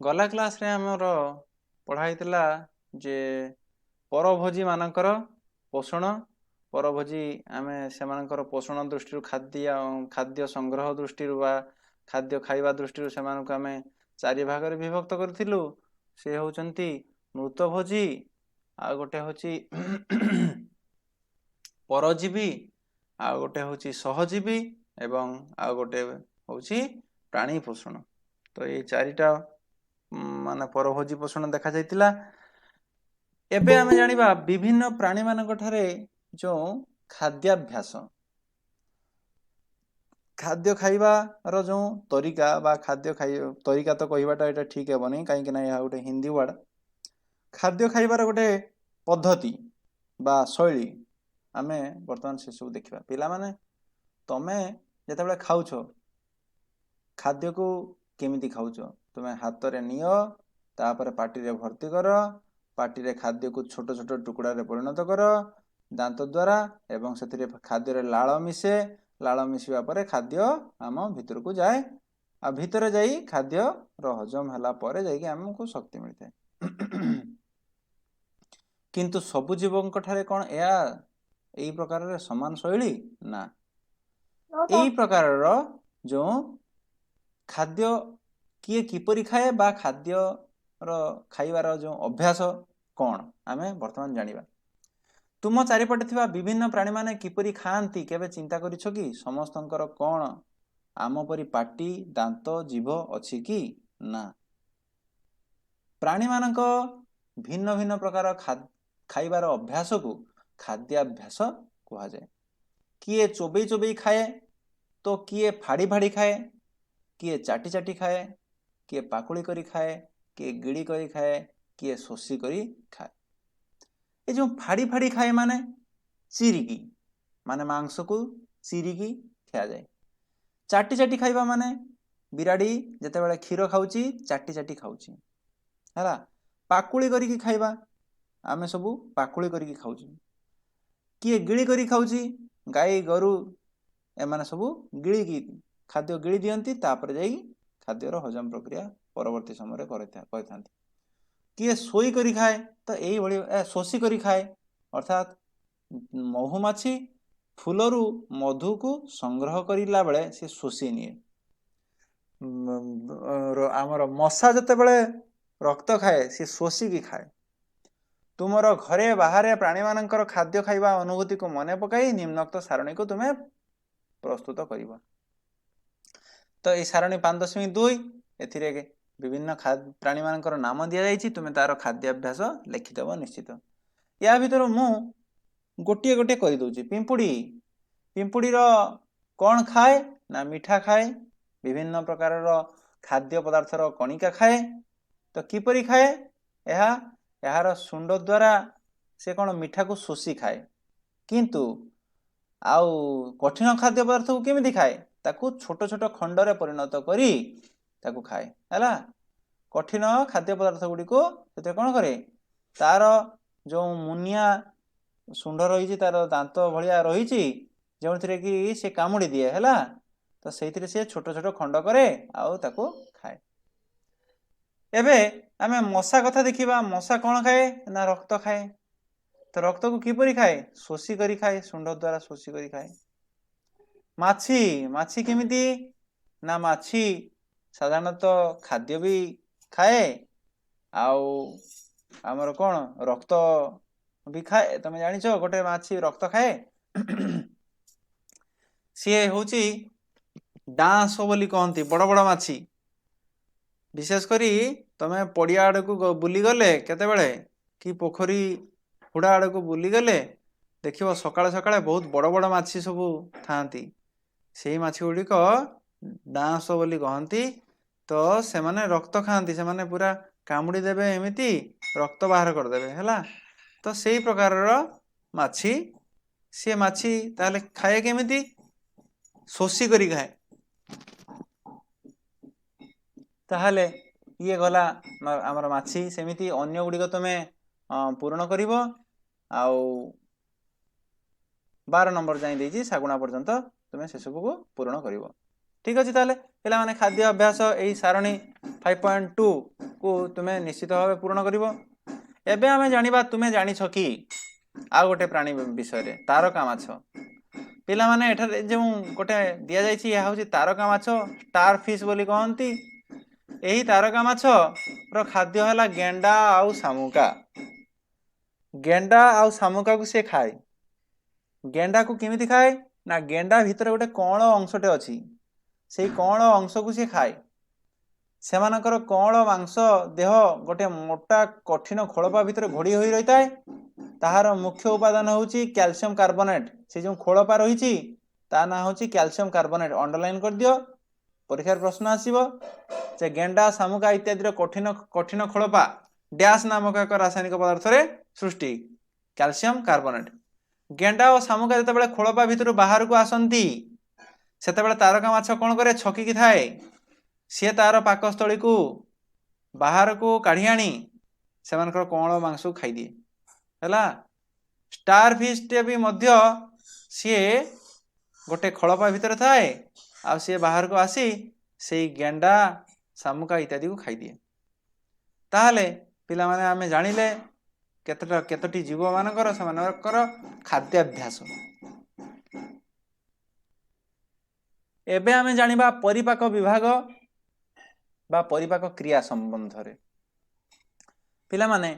गला क्लास रे हमर पढ़ाई थिला जे परभोजी मानकर पोषण परभोजी आमे सेमानकर पोषण दृष्टि खाद्य संग्रह दृष्टि बा खाद्य खाइबा दृष्टि सेमानक आमे चारि भाग रे विभक्त करथिलु। से होचंती मृतभोजी आ गोटे होची परजीवी आ गोटे होची सहजीवी एवं आ गोटे होची प्राणी पोषण। तो ये चारिटा माने परभोजी पोषण देखा जाइतिला। एबे आमे जानिबा विभिन्न प्राणी मानक ठारे जो खाद्याभ्यास खाद्य खाइबा रो जो तरीका बा खाद्य खाइ तरीका तो कहिबाटा एटा ठीक हेबनी काहे कि ना या गोटे हिंदी वर्ड खाद्य खाइबार गोटे पद्धति बा शैली आमे वर्तमान से सब देखिबा। पिला माने तमे जेतेबेले खाउछो खाद्य को केमिति खाउछो तुमे हाथ रे नियो तापर पाटी रे भर्ती करो पाटी रे खाद्य को छोट छोट टुकड़ा रे परिणत करो दांत द्वारा एवं सेतिरे खाद्य रे लाळ मिसे लाळ मिसिबा परे खाद्य आम भितर को जाए आ भितर जाई खाद्य रो हजम हला परे जाई कि हमको शक्ति मिलते। किंतु सबु जीवंक ठारे कोन या एई प्रकार रे समान शैली ना एई प्रकार रो जो खाद्य किए किपरि खाए बा खाद्य रो खाइबार जो अभ्यास कोन आमे वर्तमान जानिबा। तुम चारिपटे थिबा विभिन्न प्राणी माने किपरि खाआंती केबे चिंता करिछो कि समस्तंकर कोन आम परि पाटी दांत जीभ अछि कि ना। प्राणी मानक भिन्न भिन्न प्रकार खाइबार अभ्यास को खाद्याभ्यास कहा जाए। किए चोबई चोबई खाए तो किए फाड़ी फाड़ी खाए किए चाटी चाटी खाए किए पाकुड़ी करी खाए किए गिड़ी करी खाए किए शोषी करी खाए। ये जो फाड़ी फाड़ी खाए माने चिरिकी माने मांस को चिरिकी खिया जाए। चाटी चाटी खाइबा माने बिराड़ी जेते बेले क्षीर खाउची चाटी चाटी खाउची हैला। पाकुड़ी करी खाइबा आमे सबू पाकुड़ी करी खाउची। किए गिड़ी करी खाउची गाई गोरु एमाने सबू गिड़ी की खाद्य गिड़ी दियंती तापर जाई खाद्यर हजम प्रक्रिया परवर्ती समय करथांती। किए सोई करी खाए तो एई भली शोषी करी खाए अर्थात महुमाछी फूलरू मधु को संग्रह करिला बेले से शोषी निए। आमर मशा जते बेले रक्त खाए से शोषी की खाए। तुमर घरे बाहर प्राणी मानकर खाद्य खाइबा अनुभूति को मने पकाई निम्नोक्त सारणी को तुम्हें प्रस्तुत करिबा। तो ये सारणी 5.2 एथिरे विभिन्न प्राणी मानकर नाम दिया जाइछि तुमे तार खाद्याभ्यास लिखिदेव निश्चित। या भितर मु गोटे गोटे करि दउछि। पिंपुड़ी पिंपुड़ी रो कोन खाए ना मीठा खाए विभिन्न प्रकार रो खाद्य पदार्थ रो कणिका खाए। तो किपरि खाए एहा एहार सुंड द्वारा से कोन मीठा को शोषी खाए किंतु आउ कठिन खाद्य पदार्थ को केमिति खाए ताकू छोट छोट खंड रे परिणत करी ताकू खाए हैला। कठिन खाद्य पदार्थ गुडी को सेते कोन करे तार जो मुनिया सुंड रही तार दांत भलिया रही जो कि से कामुड़ी दिए हैला। तो से से छोट छोट खंड करे आउ ताकू खाए। एबे आमे मशा कथा देखिबा। मशा कोन खाए ना रक्त खाए। तो रक्त को किपरि खाए शोषी करी खाए सुंड द्वारा शोषी करी खाए। माछी माछी केमिति ना माछी साधारणतः खाद्य भी खाए आउ आमर कोन रक्त भी खाए। तमे जानिछ गोटे माछी रक्त खाए सी होची डांस बोली कहती बड़ बड़ माछी। विशेष करी तमे पड़िया आड़ को बुली गले केते बेले कि पोखरी हुड़ा आड़ को बुली गले देखिबो सकाळे सकाळे बहुत बड़ बड़ माछी सब थांती। सेही माछी गुड़िक डांस बोली कहती। तो से माने रक्त खाती से माने पूरा कामुड़ी देबे एमिति रक्त बाहर कर देबे हैला। तो सेही प्रकार रो माछी से माछी ताले खाए केमिति शोषी करी खाए। ताहले ये गला आमर माछी सेमिति अन्य गुड़िक तमे पूरण करिवो आउ 12 नंबर जाई देजी सागुणा पर्यंत तुमे से सब को पूरण करिवो। ठीक अछि ताले पिला माने खाद्य अभ्यास एई सारणी 5.2 को तुमे निश्चित भाव पूरण करिवो। एबे आमे जानिबा तुमे जानिछ कि आ गोटे प्राणी विषय रे तारका माछ। पिला माने एठारे जो गोटे दिया जाइछि या होछि तारका माछ स्टार फिश बोली कहंती। एही तारका माछ रो खाद्य हला गेंडा आउ शामुका। गेंडा आउ शामुका को से खाए। गेंडा को केमिति खाए ना गेंडा भितर गोटे कण अंशटे अछि सेई कण अंश को से खाए। सेमानकर कण मांस देह गोटे मोटा कठिन खोलपा भितर घोड़ी होई रहिताए। ताहार मुख्य उपादान होछि कैल्शियम कार्बोनेट। से जो खोलपा रहिछि ता ना होछि कैल्शियम कार्बोनेट। अंडरलाइन कर दियो, परीक्षार प्रश्न आसीबो जे गेंडा शामुका इत्यादि कठिन कठिन खोलपा डैश नामक एक रासायनिक पदार्थ रे सृष्टि कैल्शियम कार्बोनेट। गेंडा और शामुका जेतेबेले खोलपा भितर बाहर को आसंती सेतेबेले तारका माछ कोन करे छकी कि थाए सी तार पाकस्थली को बाहर को काढ़ी आनी सेमानकर कण मांस खाई दिए हैला। स्टार फिश टे भी मध्य सी गोटे खोलपा भितर थाए आ सी बाहर को आसी से गेंडा शामुका इत्यादि को खाई दिए। ताहले पिला माने आमे जानिले केतोटी जीव मानकर सेमानकर खाद्याभ्यास। एबे आमे जानिबा परिपाक विभाग बा परिपाक क्रिया संबंध रे। पिला माने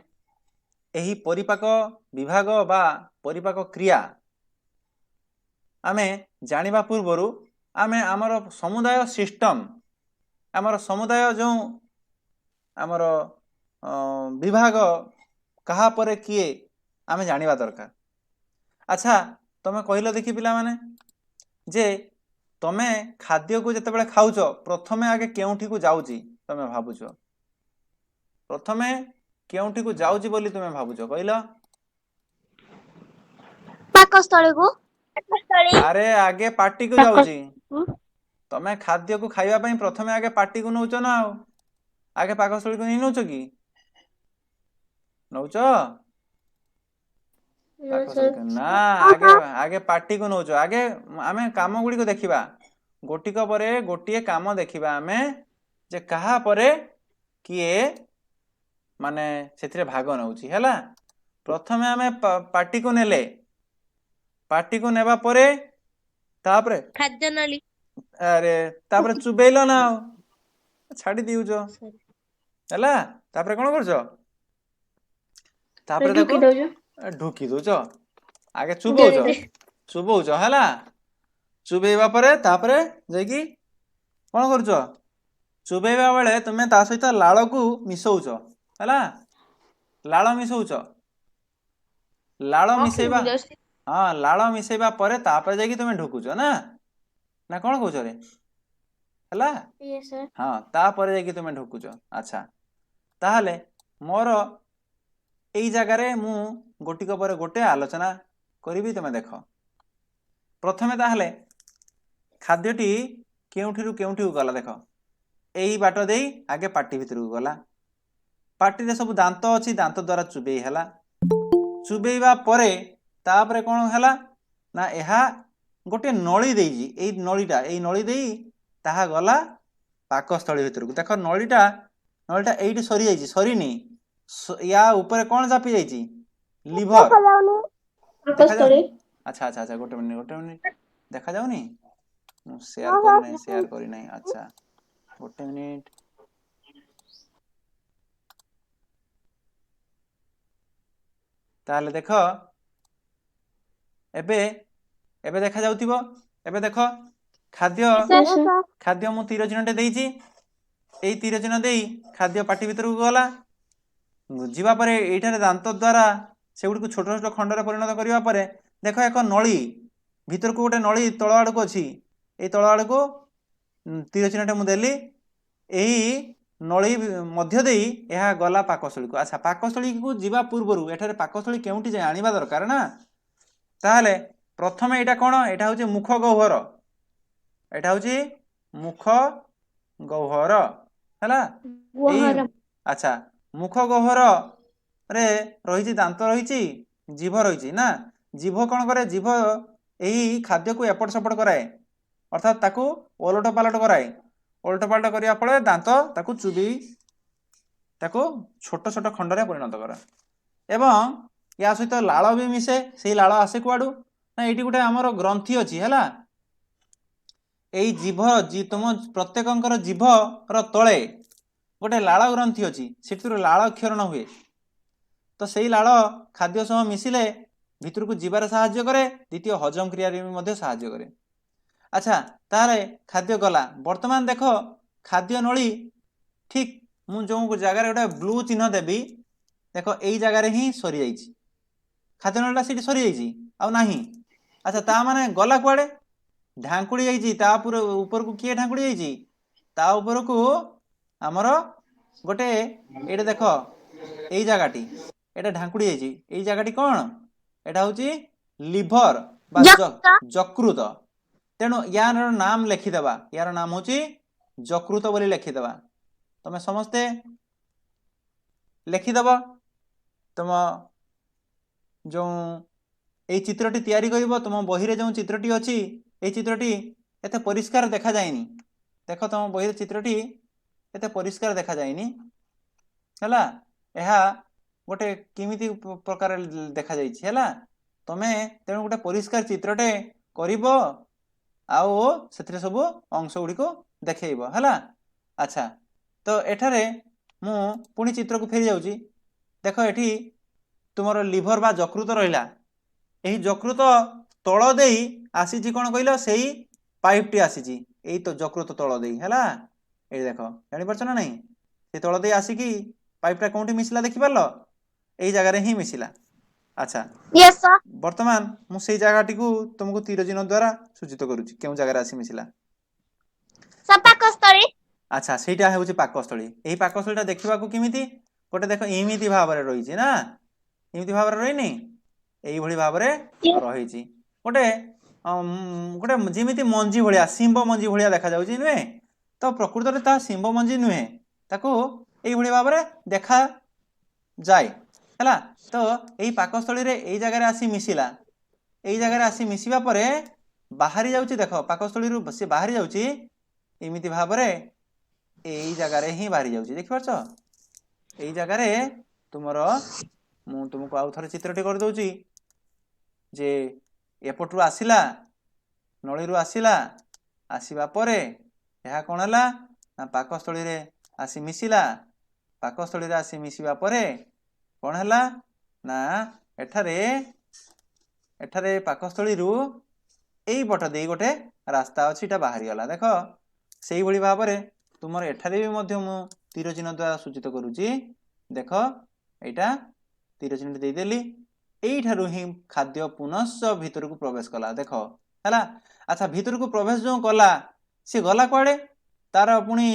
एही परिपाक विभाग बा परिपाक क्रिया आमे जानिबा पूर्वरु आमे आमर समुदाय सिस्टम आमर समुदाय जो आमर विभाग कहा परे किए आमे जानिबा दरकार। अच्छा तमे कहिलो देखि पिला माने जे तमे खाद्य को जेतेबेले खाउछ प्रथमे आगे केउठी को जाउची तमे भाबुछ प्रथमे केउठी को जाउची बोली तमे भाबुछ कहिलो? पाकस्थली को। अरे आगे पार्टी को जाउची। तमे खाद्य को खाइबा पई प्रथमे आगे पार्टी को नउछ ना आगे पाकस्थली को नै नउछ कि नउछ ना आगे आगे पार्टी को नउछ। आगे आमे काम गुडी को देखिबा गोटिक परे गोटिए काम देखिबा आमे जे कहा परे किए माने सेथिरे भाग नउची हैला। प्रथमे आमे पार्टी को नेले पार्टी को नेबा परे तापरे खाद्य नली अरे तापरे चुबेइलो ना छाडी दिउछ हैला। तापरे कोन करछ तापरे देखो ढुकी दोछ आगे चुबौछ चुबौछ हैला। चुबेइबा परे तापरे जाईकी कोन करछ चुबेइबा बेले तुमे ता सहित लाळ को मिसौछ हैला। लाळ मिसौछ लाळ मिसेइबा हां लाळ मिसेइबा परे तापरे जाईकी तुमे ढुकुछ ना ना कोन कहछ रे हैला। यस सर हां तापरे जाईकी तुमे ढुकुछ। अच्छा ताहले मोर एई जगह रे मु गोटिक परे गोटे आलोचना करिवि तुमे देखो। प्रथमे ताहले खाद्यटी केउठिरु केउठिरु गला देखो एई बाट देई आगे पार्टी भितर को गला पार्टी रे सब दांत अछि दांत द्वारा चुबेई हला। चुबेइबा परे तापरे कोन हला ना एहा गोटे नळी देइजी एई नळी देई ताहा गला पाकस्थली भितर को। देखो नळीटा एइटी सरी जाइछि सरीनी या ऊपर कोन जापी जाइछि लिवर देखा जाउनी। अच्छा अच्छा अच्छा गोटे मिनिट देखा जाउनी मु शेयर करि नै। अच्छा गोटे मिनिट ताहले देखो एबे एबे देखा जाउतिबो। एबे देखो खाद्य खाद्य मु तीर चिन्हटे देइछि एई तीर चिन्ह देई खाद्य पार्टी भितर को गला बुझिबा परे एइठारे दांत द्वारा सेगुडी को छोट छोट खंड रे परिणत करिबा परे देखो एक नळी भितर को गोटे नळी तळ आड़ को अछि एई तळ आड़ को तीर चिन्हटे मु देली एई नळी मध्य देई एहा गला पाकस्थली को। अच्छा पाकस्थली को जिबा पूर्वरु एठारे पाकस्थली केउठी जाय आनिबा दरकार ना। ताहले प्रथमे एटा कोन एटा होची मुख गह्वर एटा होची मुख गह्वर हैला। एई अच्छा मुख गह्वर रे रहिछि दांत रहिछि जीभ रहिछि ना। जीभ कोन करे जीभ एही खाद्य को एपट सपट कराए अर्थात ताकू ओलट पालट कराए। ओलट पालट करिया फळे दांत ताकू चुबी ताको छोट छोट खंड रे परिणत कर एवं या सहित लाळ भी मिसे से लाळ आसे कुआडू ना एटी गोटे हमर ग्रंथि अछि हैला एई जीभ तुम प्रत्येकंकर जीभ र तळे गोटे लाळ ग्रंथि अछि सेठुर लाळ क्षरण हुए तो सेई लाळ खाद्य सह मिसिले भितर को जीवार साहाय्य करे द्वितीय हजम क्रिया रे भी साहाय्य करे अच्छा ताले खाद्य गला वर्तमान देख खाद्य नली ठीक मु जो जगार गोटे ब्लू चिन्ह देवी देख यही जगार ही सरी जाइए खाद्य नलटा सीटी सरी जाइए आ नहीं अच्छा ता माने गला कुआडे ढांकुड़ी जाइए ऊपर को किए ढांकुड़ी जाइए ता ऊपर को आमर गोटे ये देख यही जगहटी एटा ढांकुड़ी जाइए यही जगहटी कौन एटा हूँ लिभर बा ଯକୃତ जकृत तेणु यार नाम लिखिदेवा यार नाम हूँ जकृत बोली लिखिदेवा तुम समस्ते लिखिदेव तुम जो ये चित्रटी तैयारी करिवो तुम बही रे जो चित्रटी अच्छी ये चित्रटी एते परिष्कार देखा जाएनी देख तुम बही रे चित्रटी एते परिष्कार देखा जाएनी हैला एहा गोटे किमिति प्रकार देखा जाइछि हैला तमे तेणु गोटे परिष्कार चित्रटे करिवो आओ सेथिरे सब अंश गुडी को देखैबो हैला अच्छा तो एठारे मु पुणी चित्र को फेरी जाउछि देख एठी तुमर लिभर बा जकृत रहिला एही जकृत तळ देई आसीछि कोन कहिलो सेही पाइपटी आसीछि एई तो जकृत तळ देई हैला एई देखो जानि परछ ना नहीं से तळ देई आसीकी पाइपटा कोंठी मिसिला देखि परलो एई जगह रे ही मिसिला अच्छा यस सर वर्तमान मु सेई जगहटी को तुमको तीर चिन्ह द्वारा सूचित करूछि केउ जगह रे आसी मिसिला सपाकस्थळी अच्छा सेटा हेउछि पाकस्थळी एही पाकस्थळीटा देखिबाकू किमिति गोटे देखो एमिति भाबरे रहिछि ना एमिति भाबरे रहिनी एई भଳି भाबरे रहिछि गोटे गोटे जेमिति मंजी भଳିया सिंब मंजी भଳିया देखा जाउछि नुहे तो प्रकृत रे ता सिंब मंजी नुहे ताको एई भଳି भाबरे देखा जाय हैला तो एई पाकस्थळी रे एई जगह रे आसी मिसिला एई जगह रे आसी मिसिबा परे बाहरी जाउछि देखो पाकस्थळी रु से बाहरी जाउछि एमिति भाबरे एई जगह रे ही बाहरी जाउछि देखि परछ एई जगह रे तुमरो मु तुमको आउ थरे चित्रटी कर दउछि जे एपटू आसिला नळी रु आसिला आसीबा परे एहा कोन हला ना पाकस्थळी रे आसी मिसिला पाकस्थळी रे आसी मिसिबा परे कोन हला ना एठारे एठारे पाकस्थळी रु एई पट देई गोटे रास्ता अछि ता बाहरी गला देखो सेही भଳି भाबरे तुमर एठारे भी मध्य मु तीर चिन्ह द्वारा सूचित करूची देख एटा तीर चिन्ह दे देली एठारु ही खाद्य पुनश्च भीतर को प्रवेश कला देख हैला अच्छा भीतर को प्रवेश जो कला से गला कुआडे तार पुणी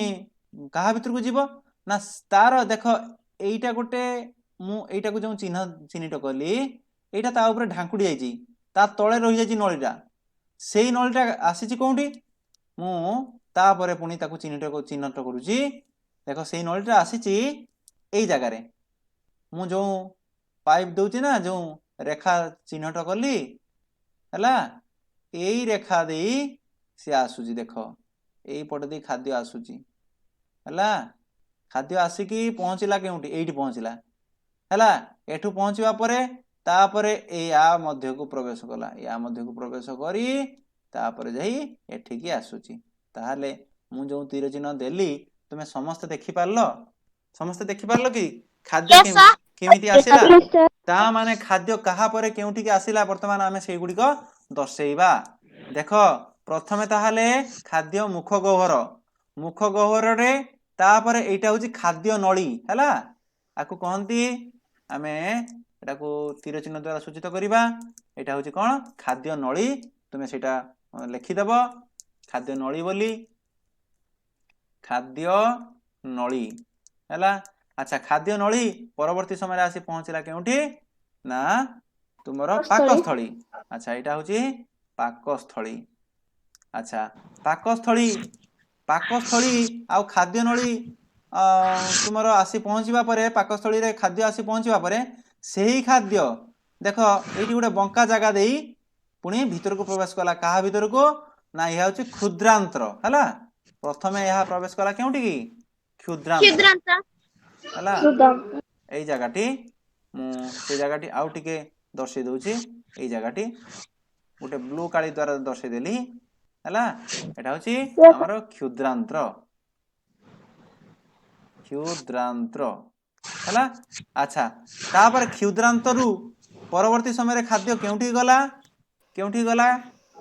कहा भीतर को जीव ना तार देख एटा गोटे मु एटा को जो चिन्ह चिन्हित कली एटा ता ऊपर ढांकुड़ी जाइछि ता तळे रहि जाइछि नळीटा सेही नळीटा आसीछि कोउठी मु तापरे पुणी ताकू चिन्हट करूची देख सेही नळीटा आसीछि एई जगह रे मु जो पाइप दउछि ना जो रेखा चिन्हट कली हैला एई रेखा देई से आसुची देख एई पट देई खाद्य आसुची हैला खाद्य आसिकी पहुंचला केउठी एइठी पहुंचला हैला एठू पहुंचबा परे तापरे ए आ मध्य को प्रवेश कला या मध्य को प्रवेश करी तापरे जाई एठी की आसुची ताहाले मु जो तीर चिन्ह देली तुमे समस्त देखि पारलो कि खाद्य यस सर केमिति आसिला यस सर ता माने खाद्य कहा परे केउठी की आसिला वर्तमान आमे सेही गुडी को दर्शेइबा देख प्रथमे ताहाले खाद्य मुख गह्वर रे तापरे एटा होची खाद्य नळी हैला आकु कहंती आमे एटा को तीर चिन्ह द्वारा सूचित करिबा एटा होची कोन खाद्य नळी तुमे सेटा लिखि देबो खाद्य नळी बोली खाद्य नळी हैला अच्छा खाद्य नळी परवर्ती समय आसी पहुंचला केउठी ना तुमरो पाकस्थळी अच्छा एटा होची पाकस्थळी अच्छा पाकस्थळी आ खाद्य नळी तुमरो आसी पहुंचबा परे पाकस्थळी रे खाद्य आसी पहुंचबा परे सेही खाद्य देख एठी गोटे बंका जगह देई पुणी भीतर को प्रवेश कला कहा भीतर को ना यह होची क्षुद्रांत्र हैला प्रथमे यह प्रवेश कला केउठी की क्षुद्रांत्र क्षुद्रांत हला क्षुद्रांत एई जगहटी से जगहटी आउ टिके दर्शै दउची एई जगहटी गोटे ब्लू काली द्वारा दर्शै देली हला एटा होची हमर क्षुद्रांत्र क्षुद्रांत्र हला अच्छा तापर क्षुद्रांतरु परवर्ती समय खाद्य केउठी गला केउ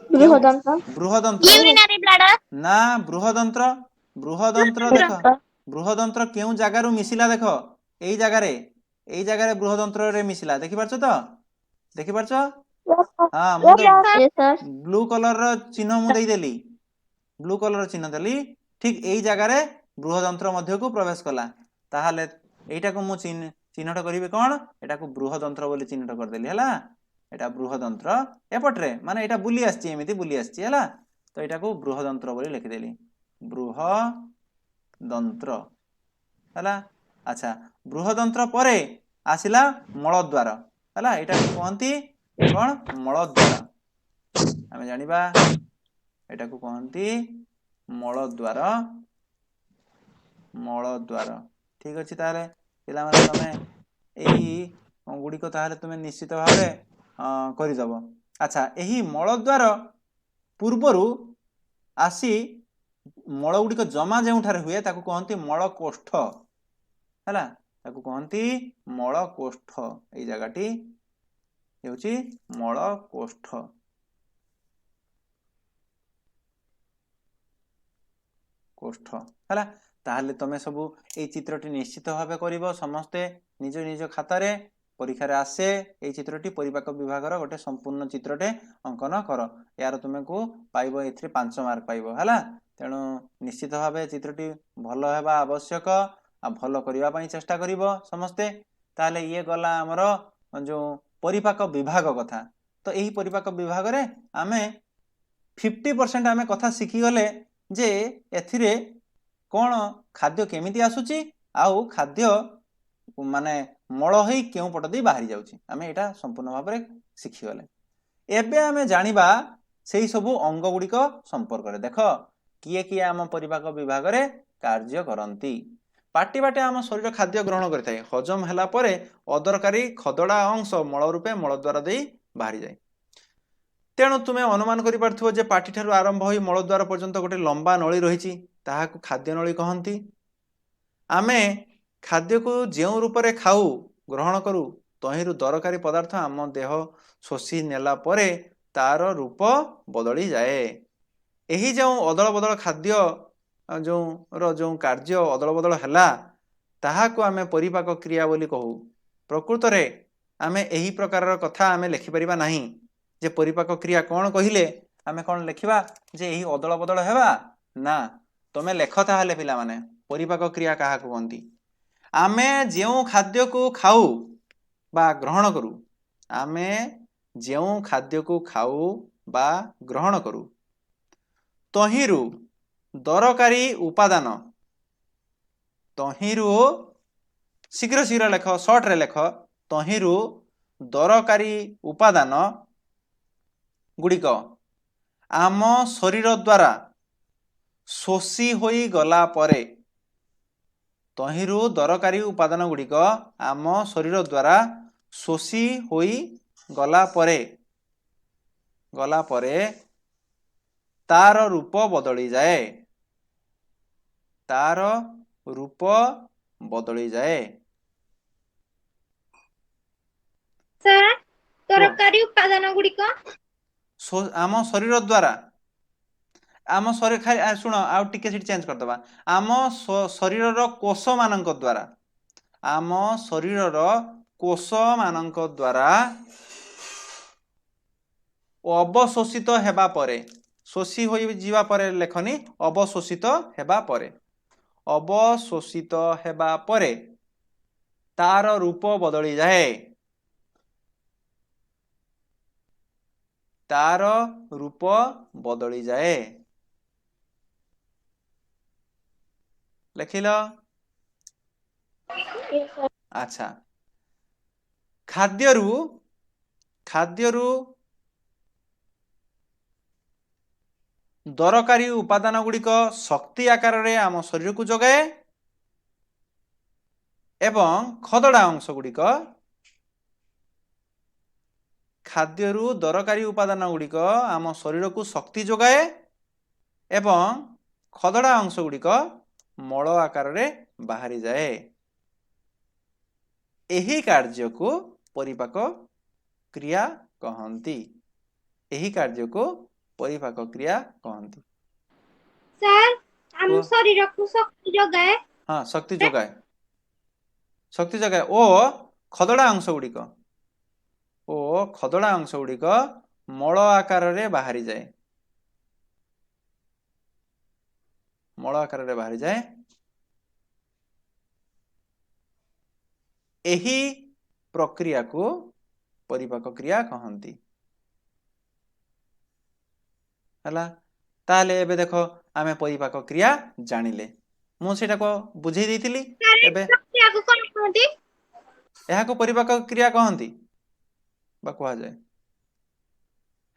बृहदंत बृहदंत्र यूरिनरी ब्लैडर ना बृहदंत्र देख बृहदंत्र केउ जगारु मिसिला देख एई जगारे बृहदंत्र रे मिसिला देखि पारछ तो देखि पारछ हां मु तो यस सर ब्लू कलर रो चिन्ह मु देई देली ब्लू कलर चिन्ह देली ठीक एई जगारे बृहदंत्र मध्य को प्रवेश कला ताहाले एटा को मु चिन्हट करिवे कोन एटा को बृहदंत्र बोली चिन्हट कर देली हला एटा बृहदंत्र एपटरे माने एटा बुली आछी एमिति बुली आछी हला तो एटा को बृहदंत्र बोली लिखि देली बृहदंत्र हला अच्छा बृहदंत्र परे आसिला मलद्वार हला एटा को कहंती कोन मलद्वार आमे जानिबा एटा को कहंती मलद्वार मलद्वार ठीक अछि ताले पिला माने तमे एही गुडी को ताले तमे निश्चित भाबे करि दबो अच्छा एही मलद्वार पूर्वरु आसी मल गुडी को जमा जेउठारे हुए ताको कहंती मल कोष्ठ हला ताको कहंती मल कोष्ठ एई जगाटी हेउची मल कोष्ठ कोष्ठ हला ताहले तमे सबु ए चित्रटी निश्चित भाबे करिवो समस्ते निज निज खातारे परीक्षा रे आसे ए चित्रटी परिपाक विभागर गोटे संपूर्ण चित्रटे अंकन कर यार तुमको पाइबो एथरे 5 मार्क पाइबो हला तेणु निश्चित भाबे चित्रटी भलो हेबा आवश्यक आ भलो करिवा पई चेष्टा करिवो समस्ते ताहले ये गला हमर जो परिपाक विभाग कथा तो एही परिपाक विभाग रे आमे 50% आमे कथा सिखि गले जे एथिरे कोन खाद्य केमिति आसुची आउ खाद्य माने मल होई केउ पट दे बाहरी जाउची आमे एटा संपूर्ण भाव रे सिखि गले एबे आमे जानिबा सेही सबु अंग गुडी को संपर्क रे देखो किए किए आम परिपाक विभाग रे कार्य करंती पाटी बाटे आम शरीर खाद्य ग्रहण करथाय हजम हला परे अदरकारी खदडा अंश मल रूपे मल द्वारा दे बाहरी जाय तेणु तुम्हें अनुमान करि पारथुओ जे पाटी ठारू आरंभ होई मलद्वार पर्यंत गोटे लंबा नळी रहिछि ताहाकु खाद्य नळी कहंती आमे खाद्य को जेउ रूप रे खाऊ ग्रहण करू तहिरु दरकारी पदार्थ आम देह शोषी नेला परे तार रूप बदली जाए एही जो अदल बदल खाद्य जो कार्य अदल बदल हला ताहाकु आमे परिपाक क्रिया बोली कहू प्रकृत रे आमे एही प्रकार कथा आमे लिखि परिबा नाही जे परिपाक क्रिया कौन कहिले आमे कौन लिखिबा जे एही अदल बदल हेबा ना तमे लेख ताहले पिला माने परिपाक क्रिया काहा को कहंती आमे जेउ खाद्य को खाऊ बा ग्रहण करू आमे जेउ खाद्य को खाऊ बा ग्रहण करू तहिरु दरकारी उपादान तहिरु शीघ्र शीघ्र लेख शॉर्ट रे लेख तहिरु दरकारी उपादान गुड़िक आम शरीर द्वारा शोषी होई गला परे तहिरु दरकारी उपादान गुड़िक आम शरीर द्वारा शोषी होई गला परे तार रूप बदली जाए तार रूप बदली जाए सर तरकारी उपादान गुड़िक आम शरीर द्वारा आम शरीर शुण आउ टिके सीट चेंज करदबा आम शरीर कोष मानक द्वारा आम शरीर कोष मानक द्वारा अवशोषित हेबा परे शोषी होई जीवा परे लेखनी अवशोषित हेबा परे तार रूप बदली जाए तार रूप बदली जाए लिखिल अच्छा खाद्यरु दरकारी उपादान गुड़िक शक्ति आकार रे आम शरीर को जगाए एवं खदड़ा अंश गुड़िक खाद्यरू दरकारी उपादान गुड़िक आम शरीर को शक्ति जोगाए एवं खदड़ा अंश गुड़िक मल आकार रे बाहरी जाए। एही कार्य को परिपाक क्रिया कहती। एही कार्य को परिपाक क्रिया कहती। सर आम कुह। शरीर को शक्ति जोगाए। हाँ शक्ति जोगाए। शक्ति जोगाए ओ खदड़ा अंश गुड़िक मल आकार रे बाहरी जाए। मल आकार रे बाहरी जाए। एही प्रक्रिया को परिपाक क्रिया कहती। हला ताले एबे देखो आमे परिपाक क्रिया जानिले। मु सेटा को बुझेई देइतिली। सर एबे प्रक्रिया को कोन कहती? एहा को परिपाक क्रिया कहती बा कहा जाए।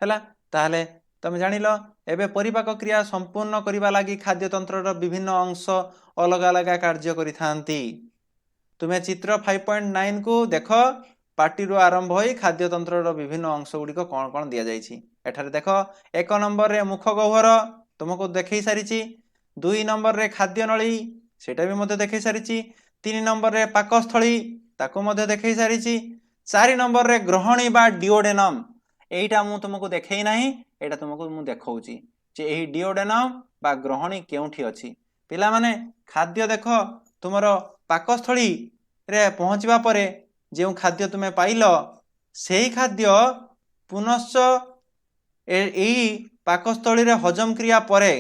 हला ताले तमे जानिलो एबे परिपाक क्रिया संपूर्ण करिबा लागि खाद्य तंत्रर विभिन्न अंश अलग अलग कार्य करिथांती। तुमे चित्र 5.9 को देखो पार्टी आरंभ होई खाद्य तंत्रर विभिन्न अंश गुड़िक कौन कौन दि जाइछि। एठारे देखो 1 नंबर रे मुख गह्वर तुमको देखई सारिछि। 2 नंबर रे खाद्य नली सेटा भी मध्य देखई सारिछि। 3 नंबर रे पाकस्थली ताको मध्य देखई सारिछि। 4 नंबर रे ग्रहणी बा डिओडेनम एटा मु तुमको देखई नाही। एटा तुमको मु देखौछि जे एही डिओडेनम बा ग्रहणी केउठी अछि। पिला माने खाद्य देखो तुमरो पाकस्थली रे पहुँचवा परे जो खाद्य तुम्हें पाइल से खाद्य पुनश्च एई पाकस्थली रे हजम क्रिया परे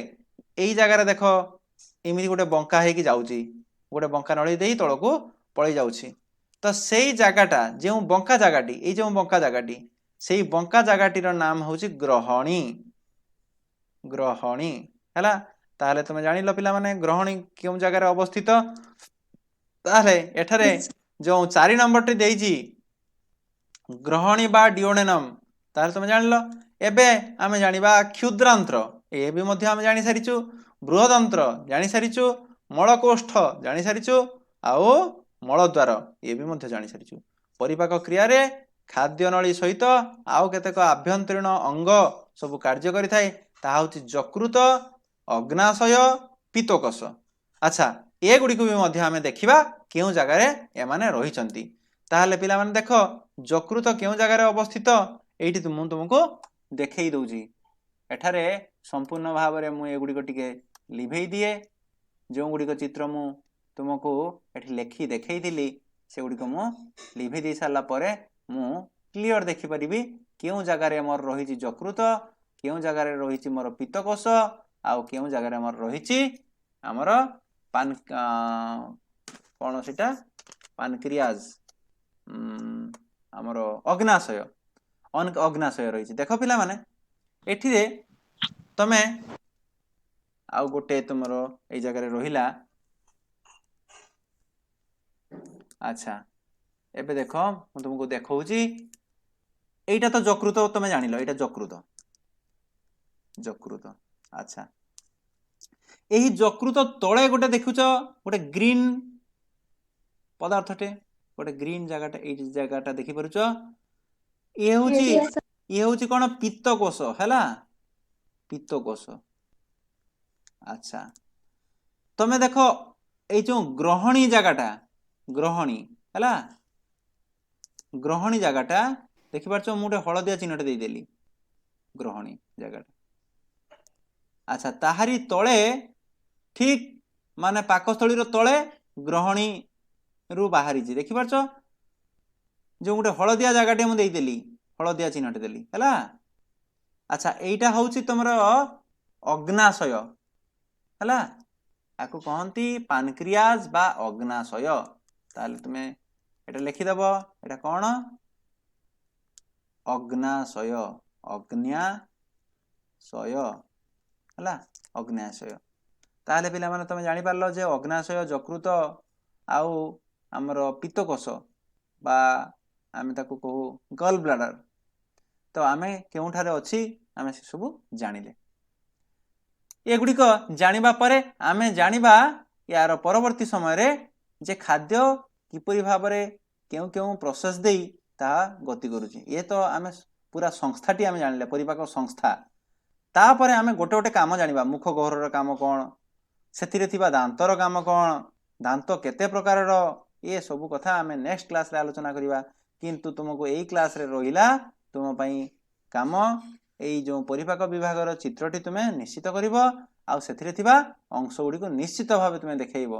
एई जगार देख एमती गोटे बंका होगी जाऊँगी। गोटे बंका नली दे तल को पलि जाऊँगी। तो से जगाटा जो बंका जगाटी ये जो बंका जगाटी से बंका जगाटीर नाम हूँ ग्रहणी। ग्रहणी है ताहले तुम जानिल पिला माने ग्रहणी क्यों जगार अवस्थित। ताहले एठारे जो 4 नंबर टी देइछि ग्रहणी बा डिओडेनम ताहले तुम जानिल। एबे आमे जानिबा क्षुद्रांत्र ए भी मध्य आमे जानि सारिछु। बृहदंत्र जानि सारिछु। मलकोष्ठ जानि सारिछु। आउ मलद्वार ये भी मध्य जानि सारिछु। परिपाक क्रिया रे खाद्य नली सहित आउ केतेक आभ्यंतरीण अंग सब कार्य करि थाए। ता होछि यकृत अग्नाशय पित्तकोश। अच्छा ए गुडी को भी मध्य आमे देखिबा केउ जगह रे एमाने रहिचंती। ताहले पिला माने देखो यकृत केउ जगह रे अवस्थित एठी तुमको देखई दउजी। एठारे संपूर्ण भाव रे मु ए गुडी को टिके लिभेई दिए। जो गुडी को चित्र मु तुमको एठी लेखि देखई दिली से गुडी को मु लिभेई दे साला परे मु क्लियर देखि परिबी केउ जगह रे मोर रहिछि यकृत केउ जगह रे रहिछि मोर पित्तकोश आउ केउ जगह रे मोर रहिछि हमर पान कौन सीटा पानक्रियाज हमर अग्नाशय अग्नाशय रही। देख पिला माने एठी रे तमे आउ गोटे तुमर ए जगह रे रहिला। अच्छा एबे देखो मु तुमको देखौची एटा तो यकृत तमे जानिलो एटा यकृत यकृत। अच्छा एही यकृत तळे गोटे देखुच गोटे ग्रीन पदार्थटे गोटे ग्रीन जगहटा ए जगहटा देखि परुच ये हूँ कौन पित्तकोश है पित्तकोश। अच्छा तमे देख ये जो ग्रहणी जगहटा ग्रहणी है ग्रहणी जगहटा देखिपार मुझे हलदिया चिन्हटे देदेली ग्रहणी जगहटा। अच्छा ताहारी तले ठीक माने पाकस्थली तले ग्रहणी रु बाहरी देखिपार जो गोटे हलदिया जगहटे मुझे देदेली हलदिया चिन्हटे देली है। अच्छा एटा हूँ तुम अग्नाशय है आपको कहती पानक्रियाज बा अग्नाशय। ताले तुम्हें एटा लिखिदेव एटा कौन अग्नाशय अग्न्याशय है अग्न्याशय। ताले पिला माने तुम जानि पारलो जे अग्नाशय यकृत आउ आमर पित्तकोश बा आमे ताको कहू गल ब्लाडर। तो आमे केउठारे अछि आमे से सब जानिले। एगुड़िक जानिबा परे आमे जानिबा यार परवर्ती समय रे जे खाद्य किपरि भाबरे केउ केउ प्रोसेस देई ताहा गति करूची ये तो आमे पूरा संस्थाटी आमे जानिले परिपाक संस्था तापरे आमे गोटे गोटे काम जानिबा मुख गहरर काम कोन सेथिरे थिबा दांतर काम कोन दांत केते प्रकारर ये सब कथा आमे नेक्स्ट क्लास रे आलोचना करिबा किंतु तुमको एई क्लास रे रहिला तुम पई काम एई जो परिपाक विभागर चित्रटी तुमे निश्चित करिवो आ सेथिरे थिबा अंश गुडी को निश्चित भाबे तुमे देखैबो